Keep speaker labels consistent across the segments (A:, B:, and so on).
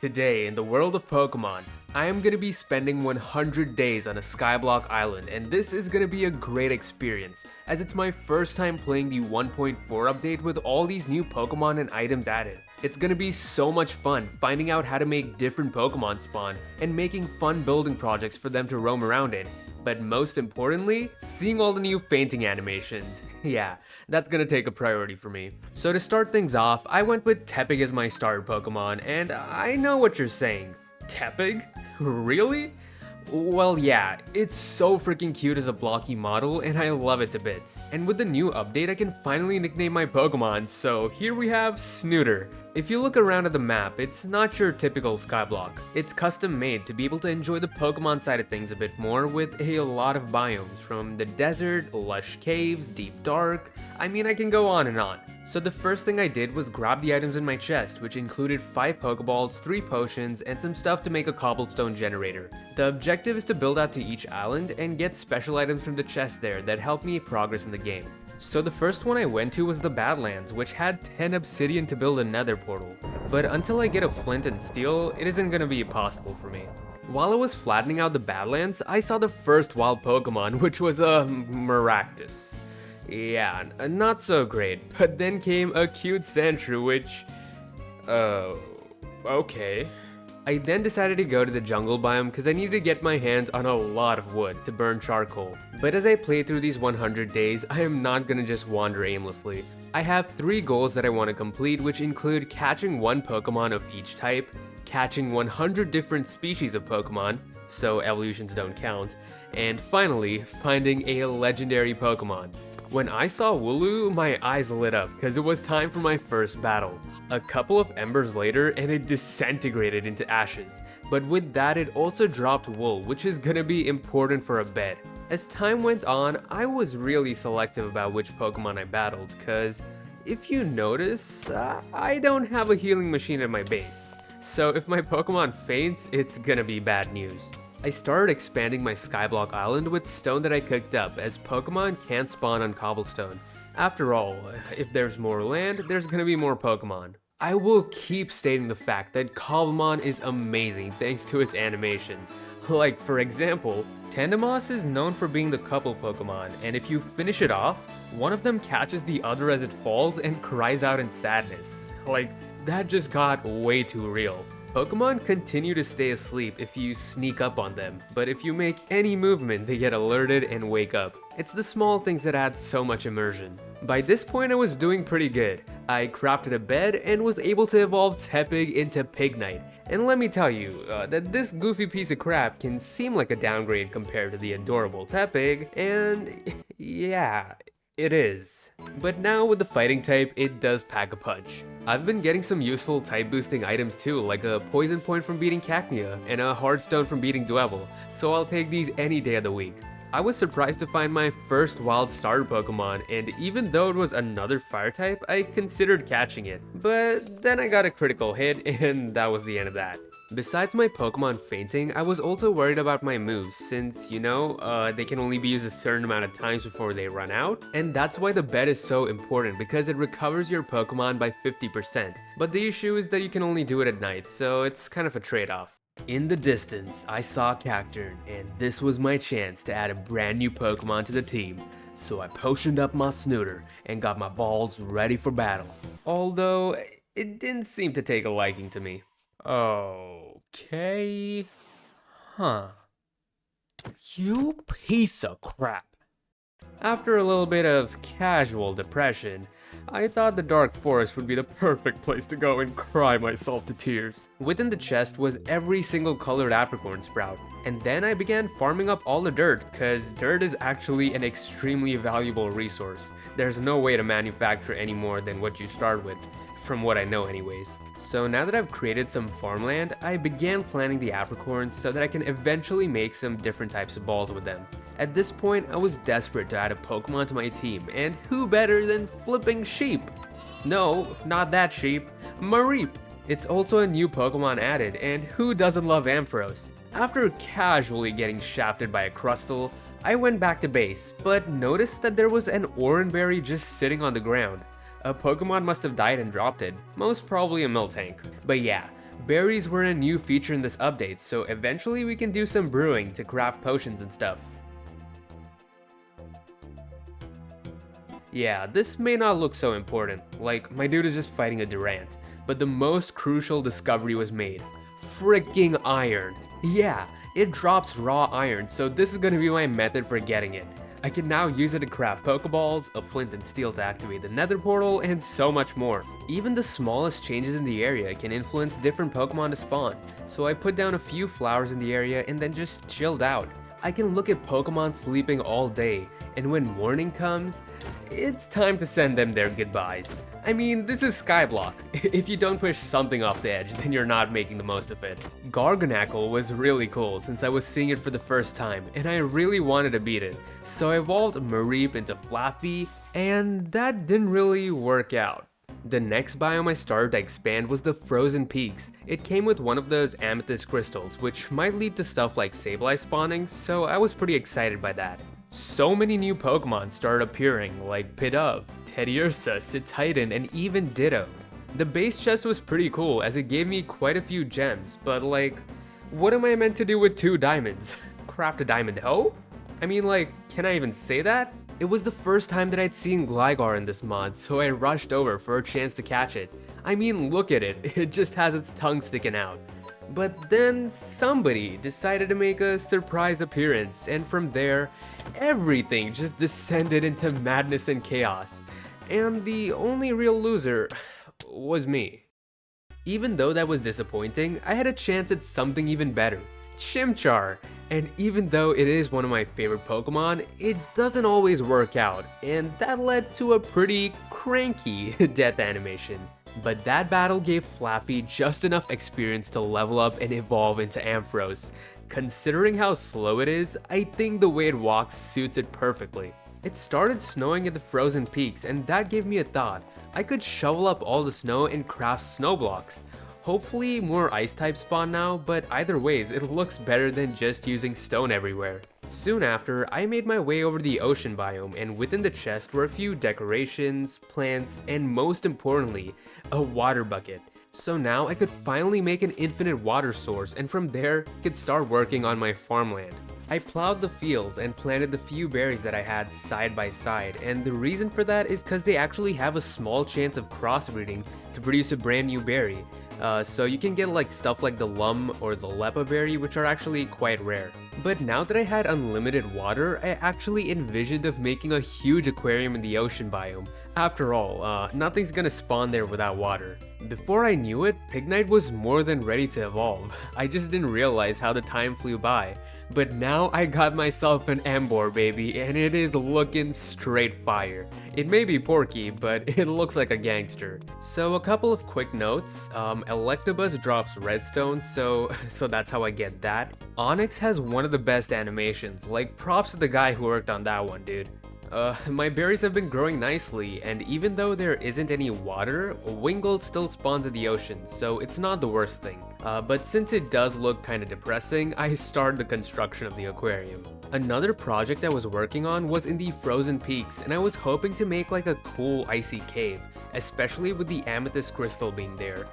A: Today, in the world of Pokemon, I am going to be spending 100 days on a SkyBlock island, and this is going to be a great experience, as it's my first time playing the 1.4 update with all these new Pokemon and items added. It's going to be so much fun finding out how to make different Pokemon spawn, and making fun building projects for them to roam around in. But most importantly, seeing all the new fainting animations. Yeah, that's gonna take a priority for me. So to start things off, I went with Tepig as my starter Pokemon, and I know what you're saying. Tepig? Really? Well, yeah, it's so freaking cute as a blocky model, and I love it to bits. And with the new update, I can finally nickname my Pokemon, so here we have Snooter. If you look around at the map, it's not your typical SkyBlock. It's custom made to be able to enjoy the Pokemon side of things a bit more, with a lot of biomes, from the desert, lush caves, deep dark. I mean, I can go on and on. So the first thing I did was grab the items in my chest, which included 5 Pokeballs, 3 potions, and some stuff to make a cobblestone generator. The objective is to build out to each island and get special items from the chest there that help me progress in the game. So the first one I went to was the Badlands, which had 10 obsidian to build a nether portal. But until I get a flint and steel, it isn't gonna be possible for me. While I was flattening out the Badlands, I saw the first wild Pokemon, which was a Maractus. Yeah, not so great, but then came a cute Sandshrew, which... okay. I then decided to go to the jungle biome because I needed to get my hands on a lot of wood to burn charcoal. But as I play through these 100 days, I am not gonna just wander aimlessly. I have 3 goals that I want to complete, which include catching 1 Pokemon of each type, catching 100 different species of Pokemon, so evolutions don't count, and finally, finding a legendary Pokemon. When I saw Wooloo, my eyes lit up because it was time for my first battle. A couple of embers later and it disintegrated into ashes, but with that it also dropped wool, which is gonna be important for a bed. As time went on, I was really selective about which Pokemon I battled, cause if you notice, I don't have a healing machine at my base. So if my Pokemon faints, it's gonna be bad news. I started expanding my SkyBlock island with stone that I cooked up, as Pokemon can't spawn on cobblestone. After all, if there's more land, there's gonna be more Pokemon. I will keep stating the fact that Cobblemon is amazing thanks to its animations. Like, for example, Tandemos is known for being the couple Pokemon, and if you finish it off, one of them catches the other as it falls and cries out in sadness. Like, that just got way too real. Pokemon continue to stay asleep if you sneak up on them, but if you make any movement, they get alerted and wake up. It's the small things that add so much immersion. By this point, I was doing pretty good. I crafted a bed and was able to evolve Tepig into Pignite. And let me tell you, that this goofy piece of crap can seem like a downgrade compared to the adorable Tepig, and yeah, it is. But now with the fighting type, it does pack a punch. I've been getting some useful type boosting items too, like a poison point from beating Cacnea and a hardstone from beating Dwebble, so I'll take these any day of the week. I was surprised to find my first wild starter Pokemon, and even though it was another fire type, I considered catching it. But then I got a critical hit, and that was the end of that. Besides my Pokemon fainting, I was also worried about my moves, since, you know, they can only be used a certain amount of times before they run out. And that's why the bed is so important, because it recovers your Pokemon by 50%. But the issue is that you can only do it at night, so it's kind of a trade-off. In the distance, I saw Cacturn, and this was my chance to add a brand new Pokemon to the team. So I potioned up my Snooter and got my balls ready for battle. Although, it didn't seem to take a liking to me. Okay. Huh. You piece of crap. After a little bit of casual depression, I thought the Dark Forest would be the perfect place to go and cry myself to tears. Within the chest was every single colored apricorn sprout, and then I began farming up all the dirt, cause dirt is actually an extremely valuable resource. There's no way to manufacture any more than what you start with, from what I know anyways. So now that I've created some farmland, I began planting the apricorns so that I can eventually make some different types of balls with them. At this point, I was desperate to add a Pokemon to my team, and who better than Flipping Sheep? No, not that sheep, Mareep. It's also a new Pokemon added, and who doesn't love Ampharos? After casually getting shafted by a Crustle, I went back to base, but noticed that there was an Oranberry just sitting on the ground. A Pokemon must have died and dropped it, most probably a Miltank. But yeah, Berries were a new feature in this update, so eventually we can do some brewing to craft potions and stuff. Yeah, this may not look so important, like my dude is just fighting a Durant, but the most crucial discovery was made. Freaking iron! Yeah, it drops raw iron, so this is gonna be my method for getting it. I can now use it to craft Pokeballs, a flint and steel to activate the Nether portal, and so much more. Even the smallest changes in the area can influence different Pokemon to spawn, so I put down a few flowers in the area and then just chilled out. I can look at Pokemon sleeping all day, and when morning comes, it's time to send them their goodbyes. I mean, this is SkyBlock. If you don't push something off the edge, then you're not making the most of it. Garganackle was really cool since I was seeing it for the first time, and I really wanted to beat it. So I evolved Mareep into Flappy, and that didn't really work out. The next biome I started to expand was the Frozen Peaks. It came with one of those amethyst crystals, which might lead to stuff like Sableye spawning, so I was pretty excited by that. So many new Pokemon started appearing, like Pidove, Teddiursa, Cetitan, and even Ditto. The base chest was pretty cool as it gave me quite a few gems, but like, what am I meant to do with 2 diamonds? Craft a diamond hoe? I mean, like, can I even say that? It was the first time that I'd seen Gligar in this mod, so I rushed over for a chance to catch it. I mean, look at it, it just has its tongue sticking out. But then somebody decided to make a surprise appearance, and from there, everything just descended into madness and chaos. And the only real loser was me. Even though that was disappointing, I had a chance at something even better. Chimchar! And even though it is one of my favorite Pokemon, it doesn't always work out, and that led to a pretty cranky death animation. But that battle gave Flaffy just enough experience to level up and evolve into Ampharos. Considering how slow it is, I think the way it walks suits it perfectly. It started snowing at the Frozen Peaks, and that gave me a thought. I could shovel up all the snow and craft snow blocks. Hopefully more ice types spawn now, but either ways it looks better than just using stone everywhere. Soon after, I made my way over the ocean biome, and within the chest were a few decorations, plants, and most importantly, a water bucket. So now I could finally make an infinite water source, and from there, could start working on my farmland. I plowed the fields and planted the few berries that I had side by side, and the reason for that is because they actually have a small chance of crossbreeding to produce a brand new berry. So you can get like stuff like the Lum or the Lepa berry, which are actually quite rare. But now that I had unlimited water, I actually envisioned of making a huge aquarium in the ocean biome. After all, nothing's gonna spawn there without water. Before I knew it, Pignite was more than ready to evolve. I just didn't realize how the time flew by. But now I got myself an Embor baby, and it is looking straight fire. It may be porky, but it looks like a gangster. So a couple of quick notes. Electabuzz drops redstone, so that's how I get that. Onyx has one of the best animations, like props to the guy who worked on that one, dude. My berries have been growing nicely, and even though there isn't any water, Wingull still spawns in the ocean, so it's not the worst thing. But since it does look kinda depressing, I started the construction of the aquarium. Another project I was working on was in the Frozen Peaks, and I was hoping to make like a cool icy cave, especially with the amethyst crystal being there.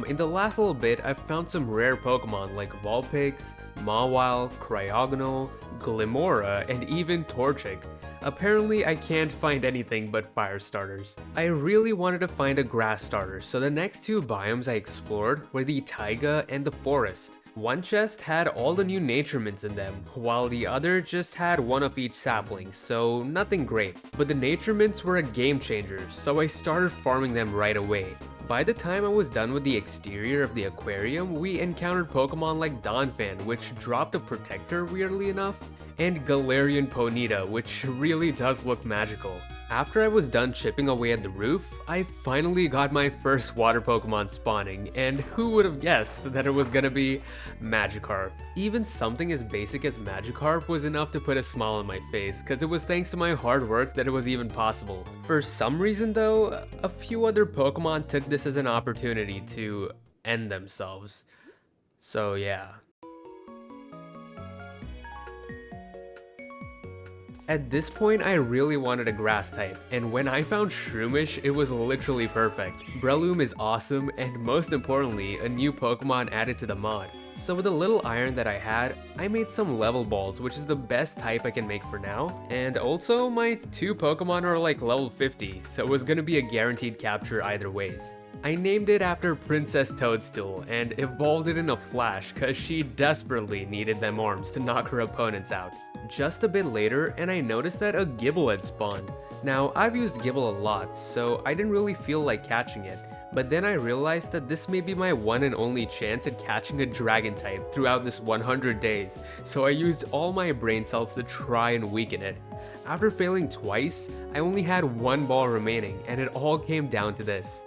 A: In the last little bit, I've found some rare Pokemon like Vulpix, Mawile, Cryogonal, Glimora, and even Torchic. Apparently, I can't find anything but fire starters. I really wanted to find a grass starter, so the next 2 biomes I explored were the taiga and the forest. One chest had all the new nature mints in them, while the other just had one of each sapling, so nothing great. But the nature mints were a game changer, so I started farming them right away. By the time I was done with the exterior of the aquarium, we encountered Pokemon like Donphan, which dropped a protector weirdly enough, and Galarian Ponyta, which really does look magical. After I was done chipping away at the roof, I finally got my first water Pokemon spawning, and who would have guessed that it was gonna be Magikarp. Even something as basic as Magikarp was enough to put a smile on my face, cause it was thanks to my hard work that it was even possible. For some reason though, a few other Pokemon took this as an opportunity to end themselves. So yeah. At this point, I really wanted a grass type, and when I found Shroomish, it was literally perfect. Breloom is awesome, and most importantly, a new Pokemon added to the mod. So with the little iron that I had, I made some level balls, which is the best type I can make for now. And also, my 2 Pokemon are like level 50, so it was gonna be a guaranteed capture either ways. I named it after Princess Toadstool and evolved it in a flash cause she desperately needed them arms to knock her opponents out. Just a bit later and I noticed that a Gibble had spawned. Now I've used Gibble a lot so I didn't really feel like catching it, but then I realized that this may be my one and only chance at catching a dragon type throughout this 100 days, so I used all my brain cells to try and weaken it. After failing twice, I only had 1 ball remaining and it all came down to this.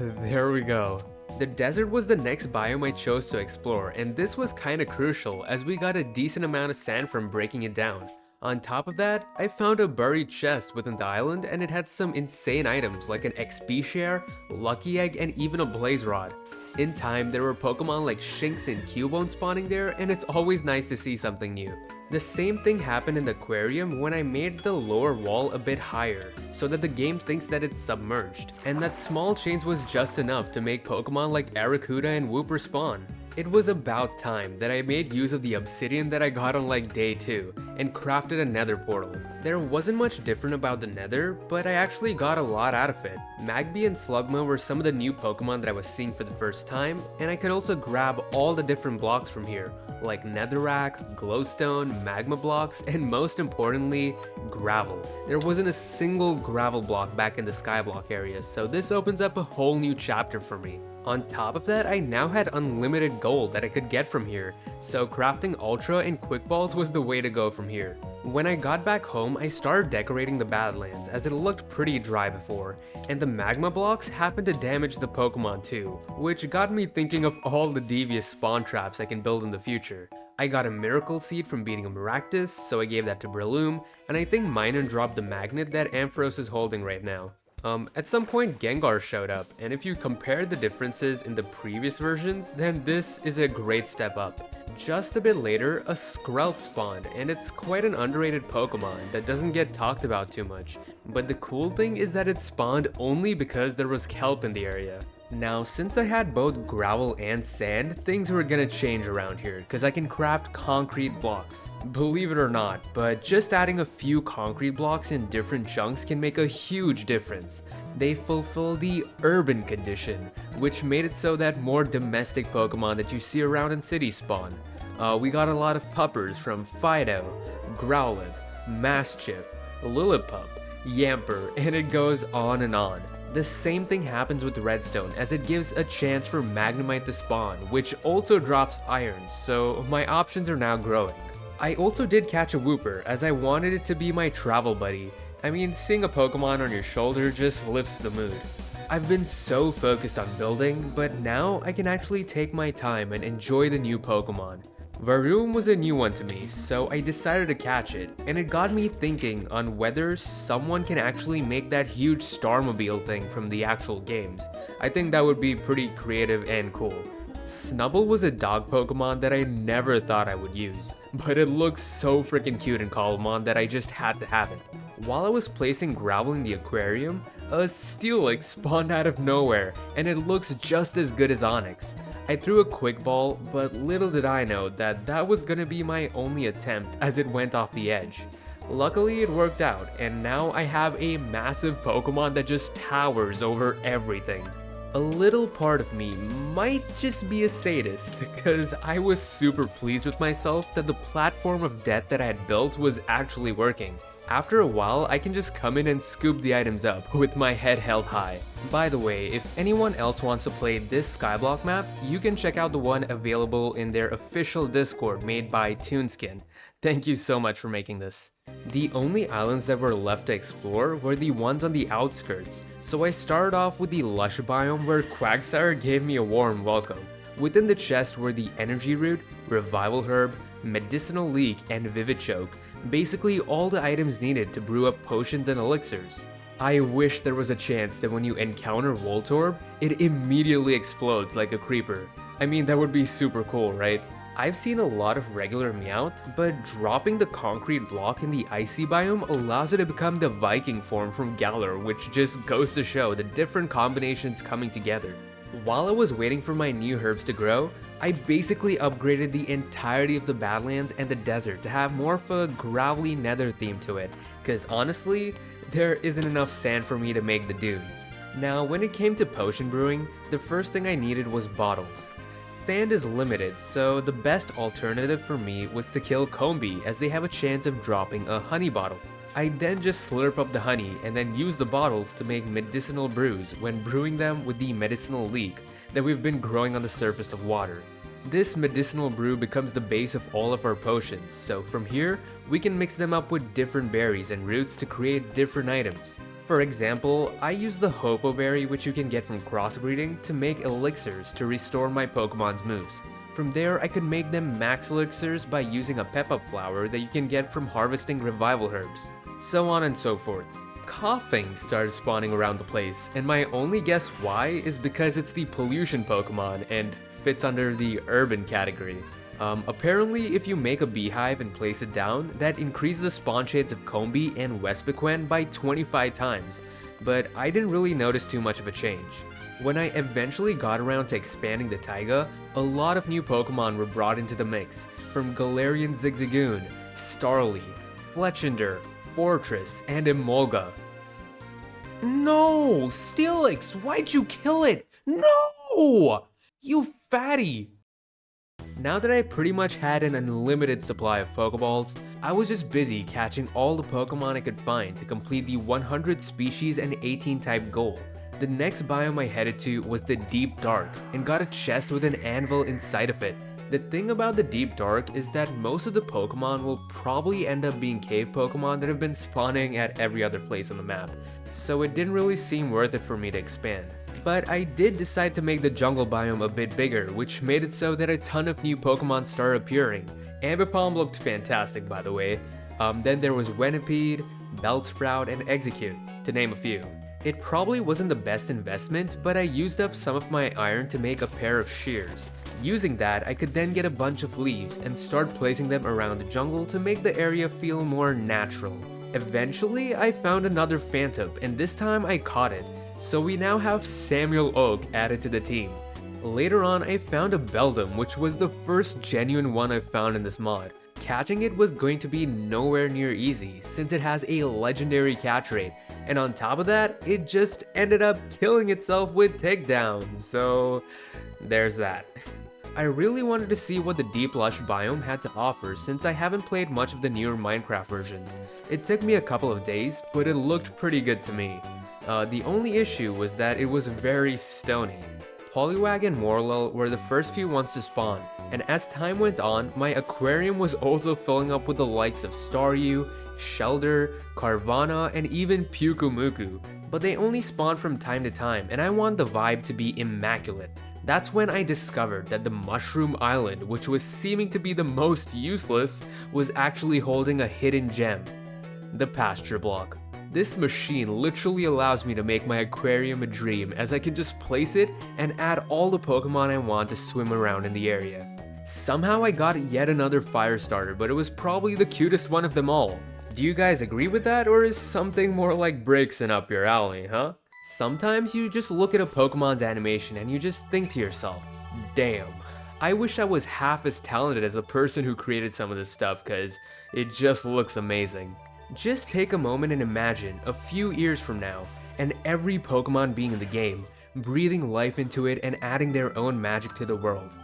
A: There we go. The desert was the next biome I chose to explore, and this was kinda crucial as we got a decent amount of sand from breaking it down. On top of that, I found a buried chest within the island and it had some insane items like an XP share, lucky egg, and even a blaze rod. In time, there were Pokemon like Shinx and Cubone spawning there, and it's always nice to see something new. The same thing happened in the aquarium when I made the lower wall a bit higher, so that the game thinks that it's submerged, and that small change was just enough to make Pokemon like Arrokuda and Wooper spawn. It was about time that I made use of the obsidian that I got on like day 2 and crafted a nether portal. There wasn't much different about the nether, but I actually got a lot out of it. Magby and Slugma were some of the new Pokemon that I was seeing for the first time, and I could also grab all the different blocks from here, like netherrack, glowstone, magma blocks, and most importantly, gravel. There wasn't a single gravel block back in the SkyBlock area, so this opens up a whole new chapter for me. On top of that, I now had unlimited gold that I could get from here, so crafting Ultra and Quick Balls was the way to go from here. When I got back home, I started decorating the Badlands as it looked pretty dry before, and the magma blocks happened to damage the Pokemon too, which got me thinking of all the devious spawn traps I can build in the future. I got a Miracle Seed from beating a Maractus, so I gave that to Breloom, and I think Minun dropped the magnet that Ampharos is holding right now. At some point Gengar showed up, and if you compare the differences in the previous versions, then this is a great step up. Just a bit later, a Skrelp spawned, and it's quite an underrated Pokemon that doesn't get talked about too much. But the cool thing is that it spawned only because there was kelp in the area. Now, since I had both gravel and sand, things were gonna change around here, cause I can craft concrete blocks. Believe it or not, but just adding a few concrete blocks in different chunks can make a huge difference. They fulfill the urban condition, which made it so that more domestic Pokemon that you see around in cities spawn. We got a lot of puppers from Fido, Growlithe, Mastiff, Lillipup, Yamper, and it goes on and on. The same thing happens with Redstone, as it gives a chance for Magnemite to spawn, which also drops iron, so my options are now growing. I also did catch a Wooper, as I wanted it to be my travel buddy. I mean, seeing a Pokemon on your shoulder just lifts the mood. I've been so focused on building, but now I can actually take my time and enjoy the new Pokemon. Varoom was a new one to me, so I decided to catch it, and it got me thinking on whether someone can actually make that huge Starmobile thing from the actual games. I think that would be pretty creative and cool. Snubbull was a dog Pokemon that I never thought I would use, but it looks so freaking cute in Cobblemon that I just had to have it. While I was placing gravel in the aquarium, a Steelix spawned out of nowhere, and it looks just as good as Onix. I threw a quick ball, but little did I know that that was gonna be my only attempt as it went off the edge. Luckily it worked out, and now I have a massive Pokemon that just towers over everything. A little part of me might just be a sadist, because I was super pleased with myself that the platform of death that I had built was actually working. After a while, I can just come in and scoop the items up with my head held high. By the way, if anyone else wants to play this SkyBlock map, you can check out the one available in their official Discord made by Toonskin. Thank you so much for making this. The only islands that were left to explore were the ones on the outskirts, so I started off with the lush biome where Quagsire gave me a warm welcome. Within the chest were the Energy Root, Revival Herb, Medicinal Leek, and Vivichoke. Basically all the items needed to brew up potions and elixirs. I wish there was a chance that when you encounter Voltorb, it immediately explodes like a creeper. I mean, that would be super cool, right? I've seen a lot of regular Meowth, but dropping the concrete block in the icy biome allows it to become the Viking form from Galar, which just goes to show the different combinations coming together. While I was waiting for my new herbs to grow, I basically upgraded the entirety of the Badlands and the desert to have more of a gravelly nether theme to it, cause honestly, there isn't enough sand for me to make the dunes. Now, when it came to potion brewing, the first thing I needed was bottles. Sand is limited, so the best alternative for me was to kill Combi as they have a chance of dropping a honey bottle. I then just slurp up the honey and then use the bottles to make medicinal brews when brewing them with the medicinal leek that we've been growing on the surface of water. This medicinal brew becomes the base of all of our potions, so from here, we can mix them up with different berries and roots to create different items. For example, I use the Hopo berry, which you can get from crossbreeding, to make elixirs to restore my Pokemon's moves. From there, I could make them max elixirs by using a pep-up flower that you can get from harvesting revival herbs. So on and so forth. Coughing started spawning around the place, and my only guess why is because it's the pollution Pokemon and fits under the urban category. Apparently, if you make a beehive and place it down, that increases the spawn chance of Combi and Vespiquen by 25 times, but I didn't really notice too much of a change. When I eventually got around to expanding the taiga, a lot of new Pokemon were brought into the mix, from Galarian Zigzagoon, Starly, Fletchinder, Fortress, and Emolga. No! Steelix, why'd you kill it? No! You fatty! Now that I pretty much had an unlimited supply of Pokeballs, I was just busy catching all the Pokemon I could find to complete the 100 species and 18 type goal. The next biome I headed to was the Deep Dark and got a chest with an anvil inside of it. The thing about the Deep Dark is that most of the Pokemon will probably end up being cave Pokemon that have been spawning at every other place on the map, so it didn't really seem worth it for me to expand. But I did decide to make the jungle biome a bit bigger, which made it so that a ton of new Pokemon started appearing. Ambipom looked fantastic, by the way. Then there was Venipede, Bellsprout, and Execute, to name a few. It probably wasn't the best investment, but I used up some of my iron to make a pair of shears. Using that, I could then get a bunch of leaves and start placing them around the jungle to make the area feel more natural. Eventually, I found another Phantom, and this time I caught it. So we now have Samuel Oak added to the team. Later on, I found a Beldum, which was the first genuine one I found in this mod. Catching it was going to be nowhere near easy, since it has a legendary catch rate, and on top of that, it just ended up killing itself with takedowns, so there's that. I really wanted to see what the Deep Lush biome had to offer since I haven't played much of the newer Minecraft versions. It took me a couple of days, but it looked pretty good to me. The only issue was that it was very stony. Poliwag and Morlul were the first few ones to spawn, and as time went on, my aquarium was also filling up with the likes of Staryu, Shelder, Carvana, and even Pukumuku, but they only spawn from time to time, and I want the vibe to be immaculate. That's when I discovered that the Mushroom Island, which was seeming to be the most useless, was actually holding a hidden gem, the Pasture Block. This machine literally allows me to make my aquarium a dream, as I can just place it and add all the Pokemon I want to swim around in the area. Somehow I got yet another fire starter, but it was probably the cutest one of them all. Do you guys agree with that, or is something more like Braixen up your alley, huh? Sometimes you just look at a Pokemon's animation and you just think to yourself, damn, I wish I was half as talented as the person who created some of this stuff, cause it just looks amazing. Just take a moment and imagine a few years from now, and every Pokemon being in the game, breathing life into it and adding their own magic to the world.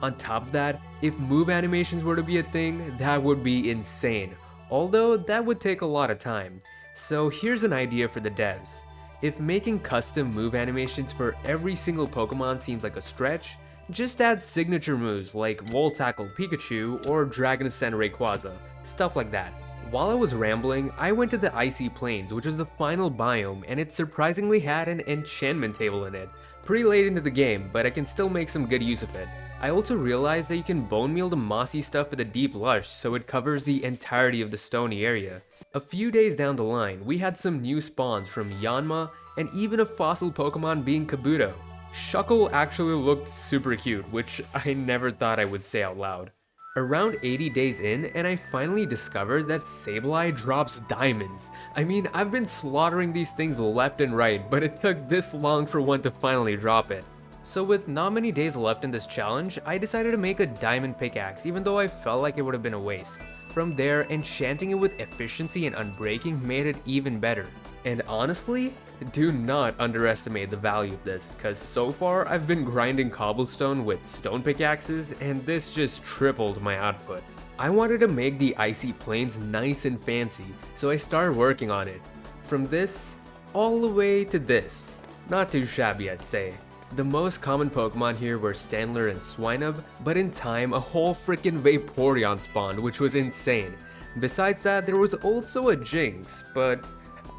A: On top of that, if move animations were to be a thing, that would be insane, although that would take a lot of time. So here's an idea for the devs. If making custom move animations for every single Pokemon seems like a stretch, just add signature moves like Volt Tackle Pikachu or Dragon Ascent Rayquaza, stuff like that. While I was rambling, I went to the Icy Plains, which was the final biome, and it surprisingly had an enchantment table in it. Pretty late into the game, but I can still make some good use of it. I also realized that you can bone meal the mossy stuff with the Deep Lush, so it covers the entirety of the stony area. A few days down the line, we had some new spawns from Yanma, and even a fossil Pokemon being Kabuto. Shuckle actually looked super cute, which I never thought I would say out loud. Around 80 days in, and I finally discovered that Sableye drops diamonds. I mean, I've been slaughtering these things left and right, but it took this long for one to finally drop it. So with not many days left in this challenge, I decided to make a diamond pickaxe, even though I felt like it would have been a waste. From there, enchanting it with efficiency and unbreaking made it even better. And honestly, do not underestimate the value of this, cause so far I've been grinding cobblestone with stone pickaxes and this just tripled my output. I wanted to make the icy plains nice and fancy, so I started working on it. From this, all the way to this. Not too shabby, I'd say. The most common Pokemon here were Standler and Swinub, but in time a whole freaking Vaporeon spawned, which was insane. Besides that, there was also a Jinx, but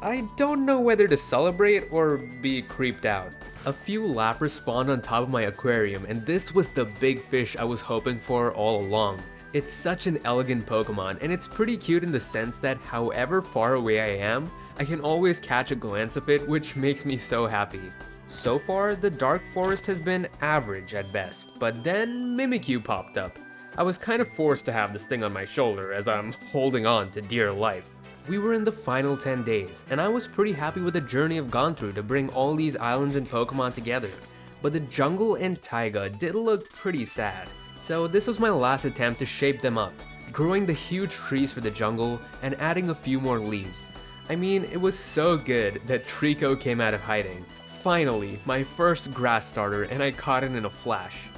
A: I don't know whether to celebrate or be creeped out. A few Lapras spawned on top of my aquarium, and this was the big fish I was hoping for all along. It's such an elegant Pokemon, and it's pretty cute in the sense that however far away I am, I can always catch a glance of it, which makes me so happy. So far, the Dark Forest has been average at best, but then Mimikyu popped up. I was kind of forced to have this thing on my shoulder as I'm holding on to dear life. We were in the final 10 days, and I was pretty happy with the journey I've gone through to bring all these islands and Pokemon together. But the jungle and taiga did look pretty sad, so this was my last attempt to shape them up, growing the huge trees for the jungle and adding a few more leaves. I mean, it was so good that Trico came out of hiding. Finally, my first grass starter, and I caught it in a flash.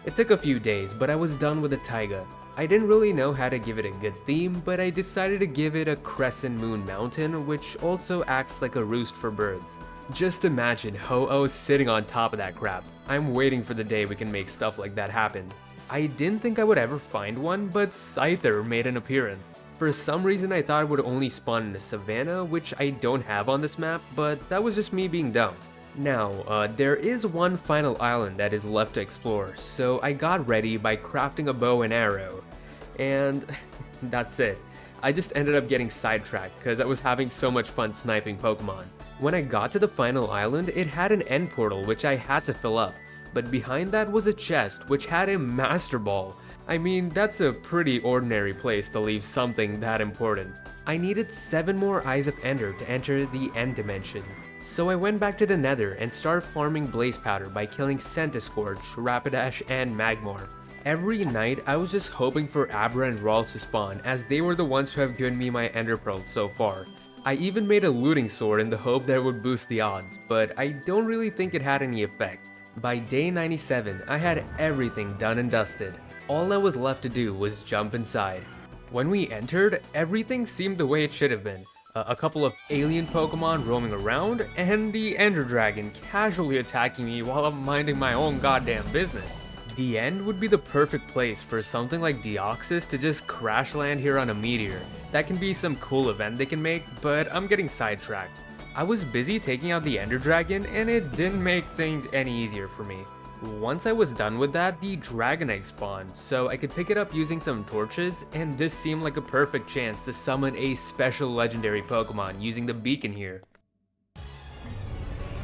A: It took a few days, but I was done with the taiga. I didn't really know how to give it a good theme, but I decided to give it a crescent moon mountain, which also acts like a roost for birds. Just imagine Ho-Oh sitting on top of that crap. I'm waiting for the day we can make stuff like that happen. I didn't think I would ever find one, but Scyther made an appearance. For some reason I thought it would only spawn in a savanna, which I don't have on this map, but that was just me being dumb. Now, there is one final island that is left to explore, so I got ready by crafting a bow and arrow. And that's it. I just ended up getting sidetracked because I was having so much fun sniping Pokemon. When I got to the final island, it had an end portal which I had to fill up, but behind that was a chest which had a Master Ball. I mean, that's a pretty ordinary place to leave something that important. I needed 7 more Eyes of Ender to enter the End Dimension. So I went back to the Nether and started farming Blaze Powder by killing Centiskorch, Rapidash, and Magmar. Every night, I was just hoping for Abra and Ralts to spawn, as they were the ones who have given me my Ender Pearls so far. I even made a looting sword in the hope that it would boost the odds, but I don't really think it had any effect. By day 97, I had everything done and dusted. All that was left to do was jump inside. When we entered, everything seemed the way it should have been. A couple of alien Pokemon roaming around, and the Ender Dragon casually attacking me while I'm minding my own goddamn business. The end would be the perfect place for something like Deoxys to just crash land here on a meteor. That can be some cool event they can make, but I'm getting sidetracked. I was busy taking out the Ender Dragon, and it didn't make things any easier for me. Once I was done with that, the Dragonite spawned, so I could pick it up using some torches, and this seemed like a perfect chance to summon a special legendary Pokemon using the beacon here.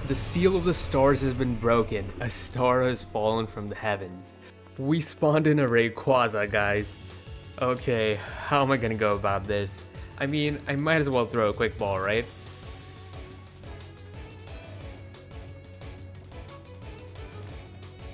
A: The seal of the stars has been broken. A star has fallen from the heavens. We spawned in a Rayquaza, guys. Okay, how am I gonna go about this? I mean, I might as well throw a quick ball, right?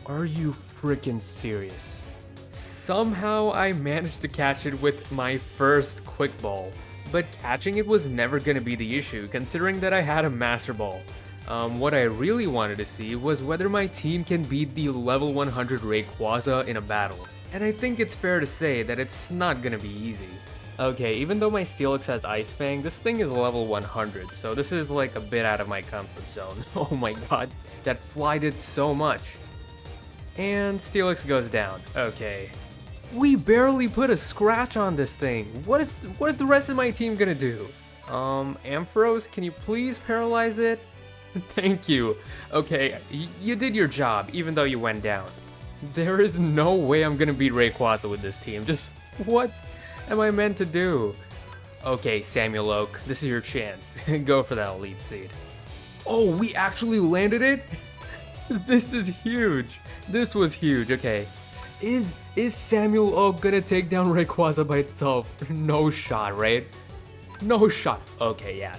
A: Are you freaking serious? Somehow I managed to catch it with my first quick ball, but catching it was never gonna be the issue considering that I had a Master Ball. What I really wanted to see was whether my team can beat the level 100 Rayquaza in a battle, and I think it's fair to say that it's not gonna be easy. Okay, even though my Steelix has Ice Fang, this thing is level 100, so this is like a bit out of my comfort zone. Oh my god, that fly did so much. And Steelix goes down. Okay. We barely put a scratch on this thing. What is the rest of my team gonna do? Ampharos, can you please paralyze it? Thank you. Okay, you did your job, even though you went down. There is no way I'm gonna beat Rayquaza with this team. Just what am I meant to do? Okay, Samuel Oak, this is your chance. Go for that Elite Seed. Oh, we actually landed it? This is huge. This was huge. Okay. Is Samuel Oak gonna take down Rayquaza by itself? No shot, right? No shot. Okay, yeah.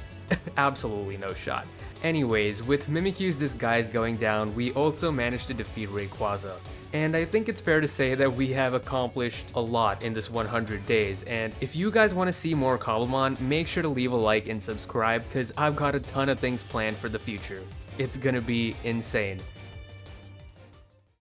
A: Absolutely no shot. Anyways, with Mimikyu's disguise going down, we also managed to defeat Rayquaza. And I think it's fair to say that we have accomplished a lot in this 100 days, and if you guys want to see more Cobblemon, make sure to leave a like and subscribe, because I've got a ton of things planned for the future. It's gonna be insane.